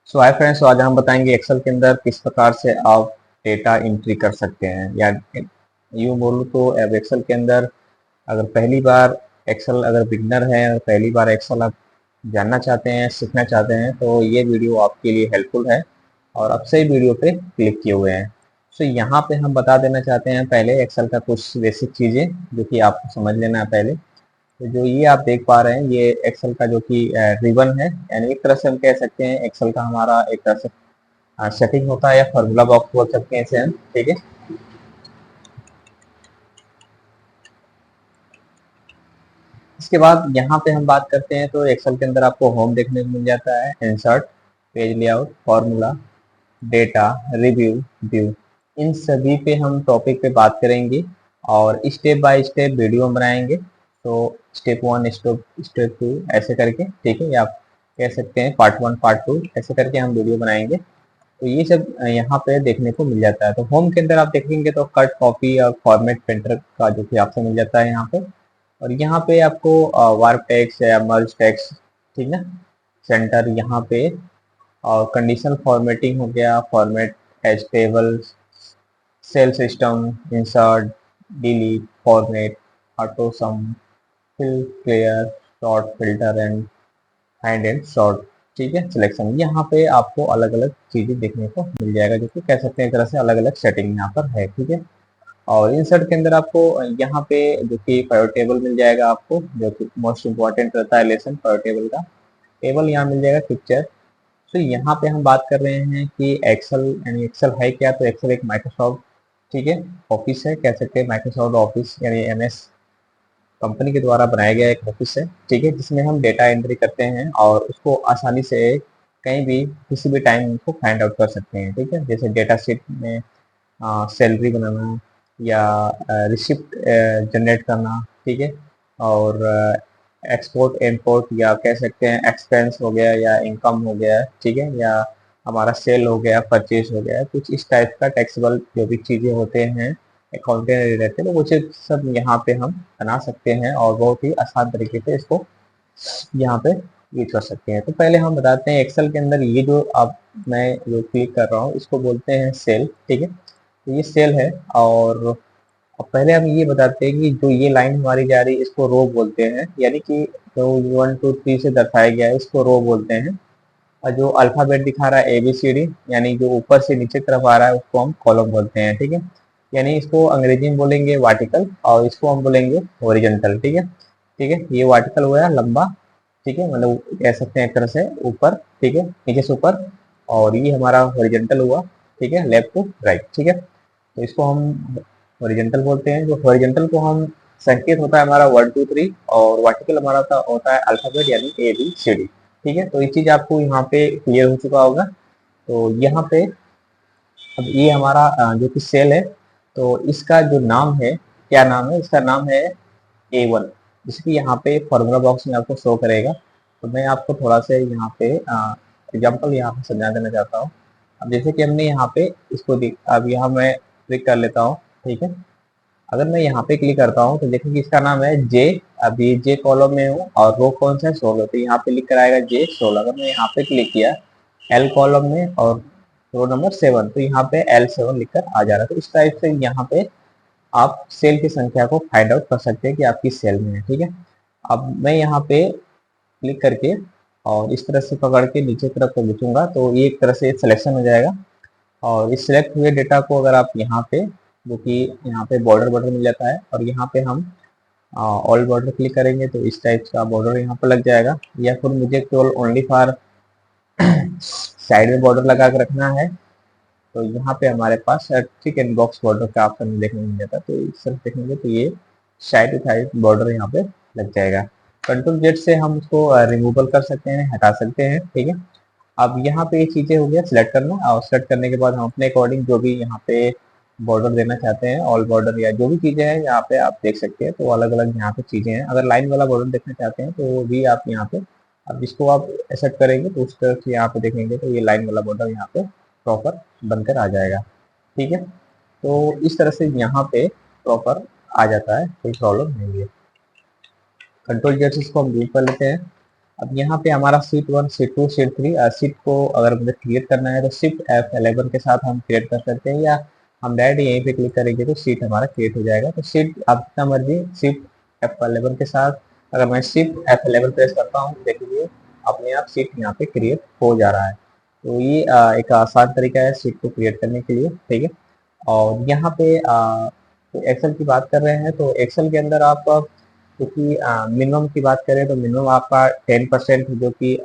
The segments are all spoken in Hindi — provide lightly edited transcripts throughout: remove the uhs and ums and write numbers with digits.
सो हाय फ्रेंड्स, तो आज हम बताएंगे एक्सेल के अंदर किस प्रकार से आप डेटा एंट्री कर सकते हैं। या यूँ बोलूँ तो अब एक्सेल के अंदर अगर पहली बार एक्सेल अगर बिगनर है और पहली बार एक्सेल आप जानना चाहते हैं, सीखना चाहते हैं, तो ये वीडियो आपके लिए हेल्पफुल है और अब से ही वीडियो पे क्लिक किए हुए हैं। सो यहाँ पे हम बता देना चाहते हैं पहले एक्सेल का कुछ बेसिक चीज़ें जो कि आपको समझ लेना है पहले। तो जो ये आप देख पा रहे हैं ये एक्सेल का जो कि रिबन है, यानी एक तरह से हम कह सकते हैं एक्सेल का हमारा एक तरह से सेटिंग होता है या फॉर्मूला बॉक्स बोल सकते हैं इसे हम। ठीक है, इसके बाद यहाँ पे हम बात करते हैं तो एक्सेल के अंदर आपको होम देखने को मिल जाता है, insert, page layout, formula, data, review, view. इन सभी पे हम टॉपिक पे बात करेंगे और स्टेप बाय स्टेप वीडियो बनाएंगे। तो स्टेप वन, स्टेप टू ऐसे करके, ठीक है, या आप कह सकते हैं पार्ट वन पार्ट टू ऐसे करके हम वीडियो बनाएंगे। तो ये सब यहाँ पे देखने को मिल जाता है। तो होम के अंदर आप देखेंगे तो कट, कॉपी और फॉर्मेट प्रिंटर का जो कि आपसे मिल जाता है यहाँ पे। और यहाँ पे आपको वार्प टेक्स्ट या मर्ज टेक्स्ट, ठीक है, सेंटर यहाँ पे, और कंडीशनल फॉर्मेटिंग हो गया, format as table, cell system, insert, delete, format, auto sum, fill, clear, short, filter and find and sort, ठीक है, सिलेक्शन। यहाँ पे आपको अलग अलग चीजें देखने को मिल जाएगा जो कि कह सकते हैं एक तरह से अलग अलग सेटिंग यहाँ पर है। ठीक है, और इंसर्ट के अंदर आपको यहाँ पे जो कि पावर टेबल मिल जाएगा आपको, जो कि मोस्ट इम्पोर्टेंट रहता है लेसन पावर टेबल का। टेबल यहाँ मिल जाएगा, पिक्चर। तो यहाँ पे हम बात कर रहे हैं कि एक्सेल, यानी एक्सेल है क्या, तो एक्सेल एक माइक्रोसॉफ्ट, ठीक है, ऑफिस है, कह सकते हैं माइक्रोसॉफ्ट ऑफिस यानी एमएस कंपनी के द्वारा बनाया गया एक ऑफिस है। ठीक है, जिसमें हम डेटा एंट्री करते हैं और उसको आसानी से कहीं भी किसी भी टाइम उसको फाइंड आउट कर सकते हैं। ठीक है, जैसे डेटा शीट में सैलरी बनाना या रिसिप्ट जनरेट करना, ठीक है, और एक्सपोर्ट इम्पोर्ट या कह सकते हैं एक्सपेंस हो गया या इनकम हो गया, ठीक है, या हमारा सेल हो गया, परचेज हो गया, कुछ इस टाइप का टैक्सेबल जो भी चीज़ें होते हैं अकाउंटिंग रिलेटेड, वो चीज़ सब यहाँ पे हम बना सकते हैं और बहुत ही आसान तरीके से इसको यहाँ पे यूज कर सकते हैं। तो पहले हम बताते हैं एक्सेल के अंदर ये जो आप, मैं जो क्लिक कर रहा हूँ इसको बोलते हैं सेल। ठीक है, तो ये सेल है। और अब पहले हम ये बताते हैं कि जो ये लाइन हमारी जा रही है इसको रो बोलते हैं, यानी कि जो 1 2 3 से दर्शाया गया है इसको रो बोलते हैं। और जो अल्फाबेट दिखा रहा है ABCD, यानी जो ऊपर से नीचे तरफ आ रहा है उसको हम कॉलम बोलते हैं। ठीक है, यानी इसको अंग्रेजी में बोलेंगे वर्टिकल और इसको हम बोलेंगे हॉरिजॉन्टल। ठीक है, ठीक है, ये वर्टिकल हुआ लंबा, ठीक है, मतलब कह सकते हैं एक तरह से ऊपर, ठीक है, नीचे से ऊपर, और ये हमारा हॉरिजॉन्टल हुआ, ठीक है, लेफ्ट टू राइट। ठीक है, तो इसको हम हॉरिजॉन्टल बोलते हैं। जो हॉरिजॉन्टल को हम संकेत होता है हमारा 1 2 3, और वर्टिकल हमारा होता है अल्फाबेट यानी ABCD। ठीक है, तो ये चीज आपको यहाँ पे क्लियर हो चुका होगा। तो यहाँ पे अब ये हमारा जो कि सेल है, तो इसका जो नाम है, क्या नाम है इसका, नाम है A1, जिसकी यहाँ पे फॉर्मूला बॉक्स में आपको शो करेगा। तो मैं आपको थोड़ा सा यहाँ पे एग्जाम्पल यहाँ पे समझा देना चाहता हूँ। अब जैसे कि हमने यहाँ पे इसको अब यहाँ मैं क्लिक कर लेता हूँ। ठीक है, अगर मैं यहाँ पे क्लिक करता हूँ तो देखिए कि इसका नाम है जे। अभी जे कॉलम में हूँ और रो कौन सा है, 16, तो यहाँ पे लिख कर आएगा J16। अगर मैं यहाँ पे क्लिक किया L कॉलम में और रो नंबर 7, तो यहाँ पे L7 लिख कर आ जा रहा है। तो इस टाइप से यहाँ पे आप सेल की संख्या को फाइंड आउट कर सकते हैं कि आपकी सेल में है। ठीक है, अब मैं यहाँ पे क्लिक करके और इस तरह से पकड़ के नीचे तरफ को खींचूंगा तो ये एक तरह से सिलेक्शन हो जाएगा। और इस सिलेक्ट हुए डेटा को अगर आप यहाँ पे, जो कि यहाँ पे बॉर्डर बटन मिल जाता है, और यहाँ पे हम ऑल बॉर्डर क्लिक करेंगे तो इस टाइप का बॉर्डर यहाँ पर लग जाएगा। या फिर मुझे केवल ओनली फॉर साइड में बॉर्डर लगा के रखना है तो यहाँ पे हमारे पास ठीक है बॉक्स बॉर्डर का ऑप्शन देखने को मिल जाता है। तो इस तरफ देखेंगे तो ये साइड टू साइड बॉर्डर यहाँ पे लग जाएगा। कंट्रोल जेड से हम उसको रिमूवल कर सकते हैं, हटा सकते हैं। ठीक है, अब यहाँ पे ये चीजें हो गया सिलेक्ट करना, और सिलेक्ट करने के बाद हम अपने अकॉर्डिंग जो भी यहाँ पे बॉर्डर देना चाहते हैं, ऑल बॉर्डर या जो भी चीजें हैं यहाँ पे आप देख सकते हैं। तो अलग अलग यहाँ पे चीजें हैं। अगर लाइन वाला बॉर्डर देखना चाहते हैं तो वो भी आप यहाँ पे, अब इसको आप एक्सेप्ट करेंगे तो उस तरह से यहाँ पे देखेंगे तो ये लाइन वाला बॉर्डर यहाँ पे प्रॉपर बनकर आ जाएगा। ठीक है, तो इस तरह से यहाँ पे प्रॉपर आ जाता है, कोई प्रॉब्लम नहीं है। कंट्रोल जेड से इसको हम दूर कर लेते हैं। अब यहाँ पे हमारा सीट 1, सीट 2, सीट 3, सीट को अगर मुझे क्रिएट करना है तो शिफ्ट F11 के साथ हम क्रिएट कर सकते हैं, या हम डायरेक्ट यहीं पे क्लिक करेंगे तो सीट हमारा क्रिएट हो जाएगा। तो सीट आप जितना मर्जी शिफ्ट F11 के साथ, अगर मैं शिफ्ट F11 प्रेस करता हूँ, देखिए अपने आप सीट यहाँ पे क्रिएट हो जा रहा है। तो ये एक आसान तरीका है सीट को क्रिएट करने के लिए, ठीक है। और यहाँ पे तो एक्सेल की बात कर रहे हैं, तो एक्सेल के अंदर आप क्योंकि मिनिमम की बात करें तो मिनिमम आपका 10% जो कि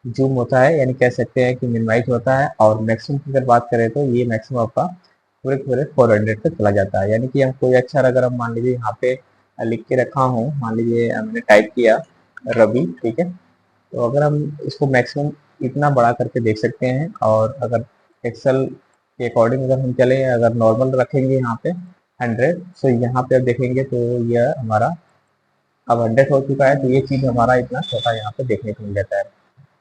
जूम होता है, यानी कह सकते हैं कि मिनिमाइज होता है। और मैक्सिमम की अगर बात करें तो ये मैक्सिमम आपका पूरे पूरे 400 तक चला जाता है। यानी कि हम कोई अक्षर अगर हम मान लीजिए यहाँ पे लिख के रखा हूँ, मान लीजिए मैंने टाइप किया रवि, ठीक है, तो अगर हम इसको मैक्सिमम इतना बड़ा करके देख सकते हैं। और अगर एक्सेल के अकॉर्डिंग अगर हम चले, अगर नॉर्मल रखेंगे यहाँ पे 100, तो यहाँ पे अब देखेंगे तो यह हमारा अब 100 हो चुका है। तो ये चीज़ हमारा इतना छोटा यहाँ पे देखने को मिल जाता है।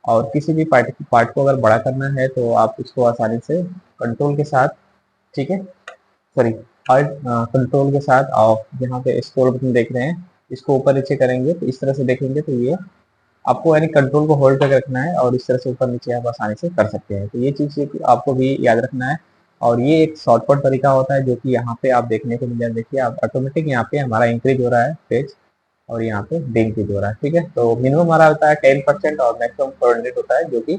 और किसी भी पार्ट को अगर बड़ा करना है तो आप इसको आसानी से कंट्रोल के साथ, ठीक है, सॉरी अल्ट कंट्रोल के साथ, और यहाँ पे स्क्रॉल बटन देख रहे हैं, इसको ऊपर नीचे करेंगे तो इस तरह से देखेंगे तो ये आपको यानी कंट्रोल को होल्ड करके रखना है और इस तरह से ऊपर नीचे आप आसानी से कर सकते हैं। तो ये चीज़ आपको भी याद रखना है। और ये एक शॉर्टकट तरीका होता है जो कि यहाँ पे आप देखने को मिल जाए। देखिए आप ऑटोमेटिक यहाँ पे हमारा इंक्रीज हो रहा है पेज, और यहाँ पे डिक्रीज हो रहा है, ठीक है। तो मिनिमम हमारा होता है 10% और मैक्सिमम 400 होता है, जो कि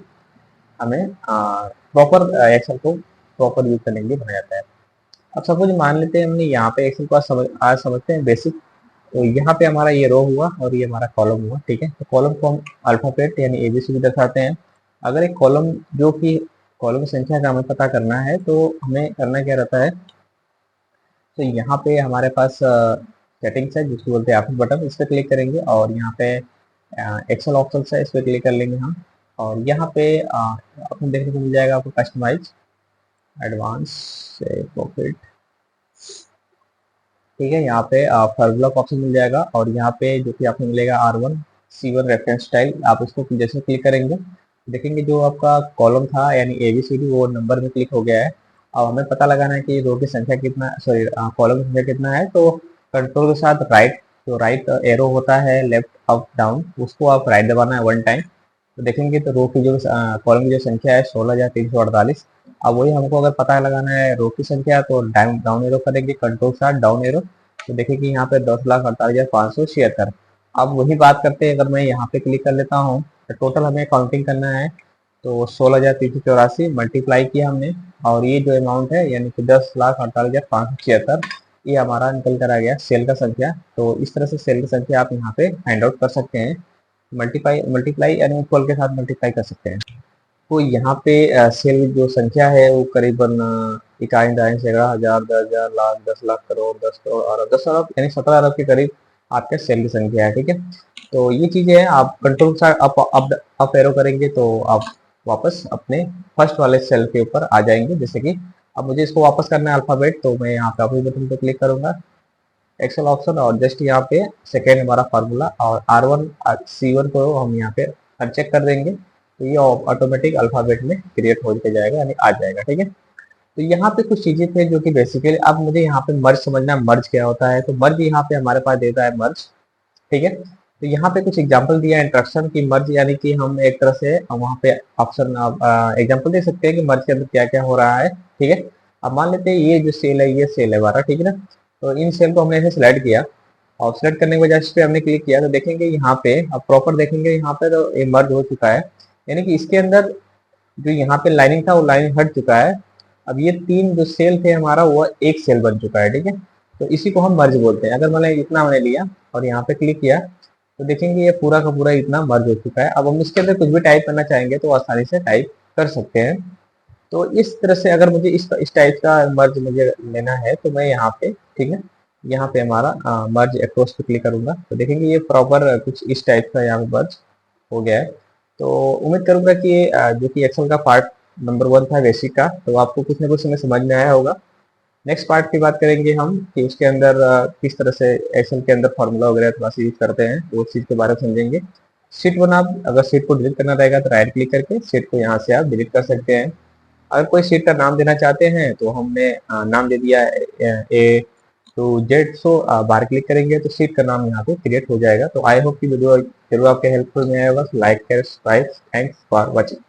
हमें प्रॉपर एक्सेल को प्रॉपर यूज करने के लिए बनाया जाता है। अब सपोज मान लेते हैं हमने यहाँ पे एक्सेल को आज समझते हैं बेसिक। तो यहाँ पे हमारा ये रो हुआ और ये हमारा कॉलम हुआ, ठीक है। तो कॉलम को हम अल्फाबेट यानी ABCD दर्शाते हैं। अगर एक कॉलम जो कि कॉलम की संख्या का हमें पता करना है तो हमें करना क्या रहता है, तो यहाँ पे हमारे पास सेटिंग्स है जिसको बोलते हैं ऑफिस बटन, इस पर क्लिक करेंगे और यहाँ पे एक्सेल ऑप्शन है, इस पर क्लिक कर लेंगे हम। और यहाँ पे आपको देखने को मिल जाएगा आपको कस्टमाइज एडवांस प्रॉफिट, ठीक है। यहाँ पे फार्मूला का ऑप्शन मिल जाएगा और यहाँ पे जो कि आपको मिलेगा R1C1 रेफरेंस स्टाइल, आप इसको जैसे क्लिक करेंगे देखेंगे जो आपका कॉलम था यानी ABCD वो नंबर में क्लिक हो गया है। अब हमें पता लगाना है कि रो की संख्या कितना, सॉरी कॉलम की संख्या कितना है। तो कंट्रोल के साथ राइट, जो राइट एरो होता है लेफ्ट अप डाउन, उसको आप राइट दबाना है 1 टाइम। तो देखेंगे तो रो की जो कॉलम की जो संख्या है 16,348। अब वही हमको अगर पता लगाना है रो की संख्या तो डाउन एरो करेंगे, कंट्रोल के साथ डाउन एरो, तो देखिए कि यहाँ पे 10,48,576। अब वही बात करते हैं, अगर मैं यहाँ पे क्लिक कर लेता हूँ तो टोटल हमें काउंटिंग करना है। तो 16,384 मल्टीप्लाई किया हमने, और ये जो अमाउंट है यानी कि 10,48,576 ये हमारा निकल कर आ गया सेल का संख्या। तो इस तरह से सेल की संख्या आप यहाँ पे फाइंड आउट कर सकते हैं, मल्टीप्लाई मल्टीप्लाई यानी इक्वल के साथ मल्टीप्लाई कर सकते हैं। तो यहाँ पे सेल जो संख्या है वो करीबन इकाई दाएं सैकड़ा हजार 10,000 लाख 10 लाख करोड़ 10 करोड़ अरब 10 अरब यानी 17 अरब के करीब आपके सेल की संख्या है, ठीक है। तो ये चीजें हैं, आप कंट्रोल से अप एरो करेंगे तो आप वापस अपने फर्स्ट वाले सेल के ऊपर आ जाएंगे। जैसे कि अब मुझे इसको वापस करना है अल्फाबेट, तो मैं यहाँ पे अभी बटन पे क्लिक करूंगा एक्सेल ऑप्शन, और जस्ट यहाँ पे सेकेंड हमारा फार्मूला और R1C1 को हम यहाँ पे अनचेक कर देंगे तो ये ऑटोमेटिक अल्फाबेट में क्रिएट हो के जाएगा यानी आ जाएगा, ठीक है। तो यहाँ पे कुछ चीजें थे जो कि बेसिकली अब मुझे यहाँ पे मर्ज समझना है, मर्ज क्या होता है। तो मर्ज यहाँ पे हमारे पास देता है मर्ज, ठीक है। तो यहाँ पे कुछ एग्जांपल दिया है इंस्ट्रक्शन की मर्ज, यानी कि हम एक तरह से वहाँ पे ऑप्शन एग्जांपल दे सकते हैं कि मर्ज के अंदर क्या क्या हो रहा है, ठीक है। अब मान लेते हैं ये जो सेल है ये सेल है हमारा, ठीक है ना। तो इन सेल को हमने ऐसे सिलेक्ट किया और सिलेक्ट करने के बाद इस पे हमने क्लिक किया तो देखेंगे यहाँ पे, अब प्रॉपर देखेंगे यहाँ पे तो ये मर्ज हो चुका है, यानी कि इसके अंदर जो यहाँ पे लाइनिंग था वो लाइनिंग हट चुका है। अब ये तीन जो सेल थे हमारा वो एक सेल बन चुका है, ठीक है। तो इसी को हम मर्ज बोलते हैं। अगर मैंने इतना हमने लिया और यहाँ पे क्लिक किया तो देखेंगे ये पूरा का पूरा इतना मर्ज हो चुका है। अब हम इसके अंदर कुछ भी टाइप करना चाहेंगे तो आसानी से टाइप कर सकते हैं। तो इस तरह से अगर मुझे इस टाइप का मर्ज मुझे लेना है तो मैं यहाँ पे, ठीक है, यहाँ पे हमारा मर्ज अक्रॉस पे क्लिक करूंगा तो देखेंगे ये प्रॉपर कुछ इस टाइप का यहाँ पे मर्ज हो गया है। तो उम्मीद करूंगा कि जो कि एक्सेल का पार्ट नंबर 1 था बेसिक का, तो आपको कुछ ना कुछ समझ में आया होगा। नेक्स्ट पार्ट की बात करेंगे हम कि उसके अंदर किस तरह से एक्सेल के अंदर फार्मूला वगैरह थोड़ा सा यूज करते हैं, वो चीज़ के बारे में समझेंगे। शीट 1 आप अगर शीट को डिलीट करना रहेगा तो राइट क्लिक करके शीट को यहाँ से आप डिलीट कर सकते हैं। अगर कोई शीट का नाम देना चाहते हैं तो हमने नाम दे दिया तो जेट सो बाहर क्लिक करेंगे तो सीट का नाम यहाँ पे क्रिएट हो जाएगा। तो आई होप की वीडियो जरूर आपके हेल्पफुल में आएगा। लाइक करें, सब्सक्राइब। Thanks for watching.